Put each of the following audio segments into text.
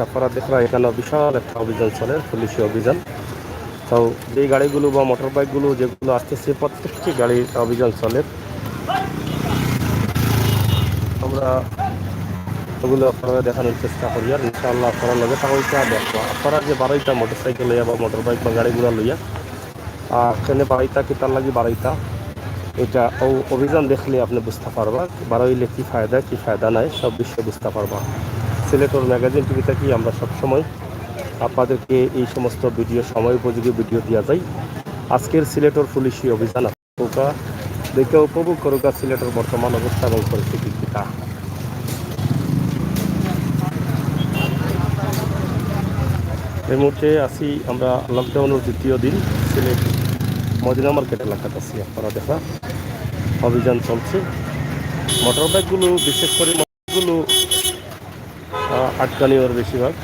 আপনারা দেখলাম এখানে বিশাল একটা অভিযান চলে, পুলিশি অভিযান। তো যে গাড়িগুলো বা মোটর বাইকগুলো যেগুলো আসতেছে প্রত্যেকটি গাড়ির অভিযান চলে। আমরা ওগুলো আপনারা দেখানোর চেষ্টা করি, আর ইনশাআল্লাহ আপনারা লগে থাকা দেখবো আপনারা যে বাড়াইতা মোটর সাইকেল লইয়া বা মোটর বাইক বা গাড়িগুলো লইয়া ট্রেনে বাড়াইতা কি তার লাগে বাড়াইতা, এটা অভিযান দেখলে আপনি বুঝতে পারবা বাড়াইলে কি ফায়দা নাই, সব বিষয়ে বুঝতে পারবা। সিলেটর ম্যাগাজিন টিভিতে কি আমরা সবসময় আপনাদেরকে এই সমস্ত ভিডিও সময় উপযোগী ভিডিও দেওয়া যায়। আজকের সিলেটর পুলিশি অভিযান আপনারা দেখে উপভোগ করুকা সিলেটের বর্তমান অবস্থা এবং পরিস্থিতি কিটা। এই মুহূর্তে আছি আমরা লকডাউনের দ্বিতীয় দিন, সিলেট মদিনা মার্কেট এলাকাতে আছি। আপনারা দেখা অভিযান চলছে। মোটর বাইকগুলো বিশেষ করে মোটরগুলো আটকানিওর বেশিরভাগ।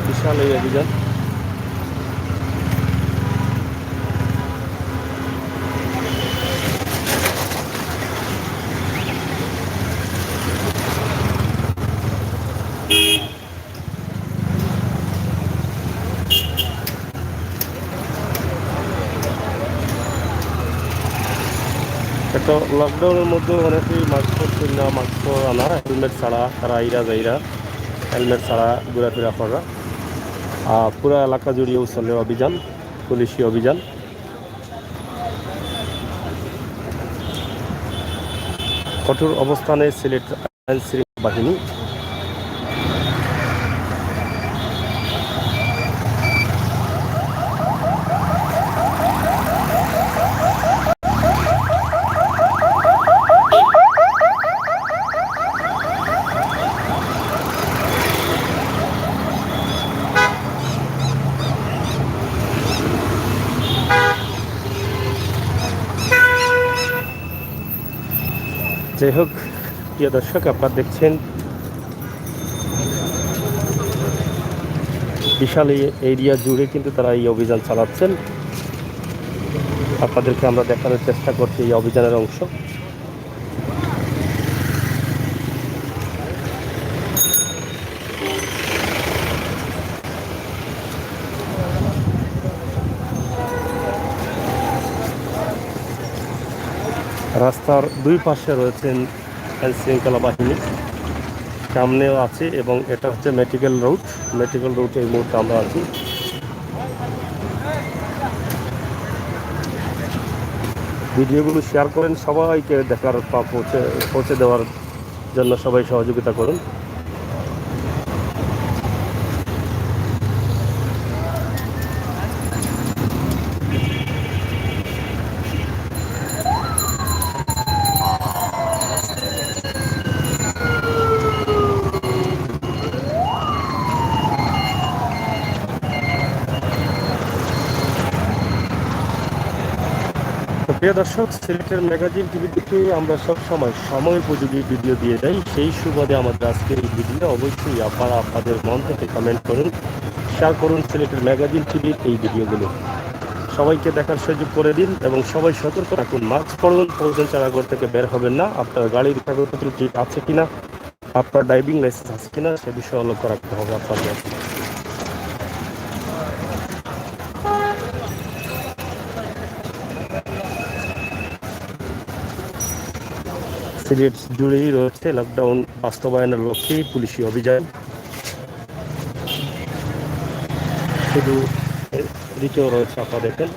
বিশাল এই অভিযান। একটা লকডাউনের মধ্যে অনেকেই মাস্ক পরছেন না, মাস্ক আনা হেলমেট ছাড়া তারা হেলমেট ছাড়া ঘোরাফেরা করা। পুরা এলাকা জুড়েও চলে অভিযান, পুলিশি অভিযান। কঠোর অবস্থানে সিলেট আইন শৃঙ্খলা বাহিনী। যাই হোক, প্রিয় দর্শক, আপনারা দেখছেন বিশাল এই এরিয়া জুড়ে কিন্তু তারা এই অভিযান চালাচ্ছেন। আপনাদেরকে আমরা দেখানোর চেষ্টা করছি এই অভিযানের অংশ। রাস্তার দুই পাশে রয়েছেন আইন শৃঙ্খলা বাহিনী, সামনেও আছে, এবং এটা হচ্ছে মেডিকেল রুট এই মুহূর্তে আমরা আছি। ভিডিওগুলো শেয়ার করেন, সবাইকে দেখার পৌঁছে দেওয়ার জন্য সবাই সহযোগিতা করুন। প্রিয় দর্শক, সিলেটের ম্যাগাজিন টিভি থেকে আমরা সবসময় সময় উপযোগী ভিডিও দিয়ে যাই। সেই সুবাদে আমাদের আজকের এই ভিডিও অবশ্যই আপনারা আপনাদের মন থেকে কমেন্ট করুন, শেয়ার করুন সিলেটের ম্যাগাজিন টিভির এই ভিডিওগুলো সবাইকে দেখার সুযোগ করে দিন, এবং সবাই সতর্ক রাখুন, মাস্ক পরুন, প্রয়োজন ছাড়া ঘর থেকে বের হবেন না। আপনার গাড়ির কাগজপত্র ঠিক আছে কিনা, আপনার ড্রাইভিং লাইসেন্স আছে কিনা, সে বিষয়ে লক্ষ্য রাখতে হবে আপনাদের। সিলেট জুড়েই রয়েছে লকডাউন বাস্তবায়নের লক্ষ্যে পুলিশি অভিযান। শুধু এদিকেও রয়েছে, আপনারা দেখেন।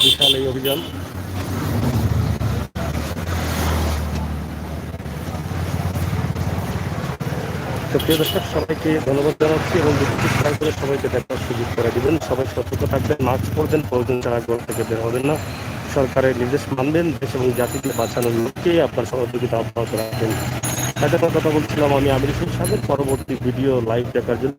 বিশাল এই অভিযান। তো প্রিয় দর্শক, সবাইকে ধন্যবাদ জানাচ্ছি, এবং ভিডিওটি শেয়ার করে সবাইকে দেখার সুযোগ করে দেবেন। সবাই সতর্ক থাকবেন, মাস্ক পরবেন, প্রয়োজন ছাড়া ঘর থেকে বের হবেন না, সরকারের নির্দেশ মানবেন, দেশ এবং জাতিকে বাঁচানোর লক্ষ্যে আপনার সহযোগিতা অব্যাহত রাখবেন। একটা কথা বলছিলাম আমি আমির হোসেন সাহেব। পরবর্তী ভিডিও লাইভ দেখার জন্য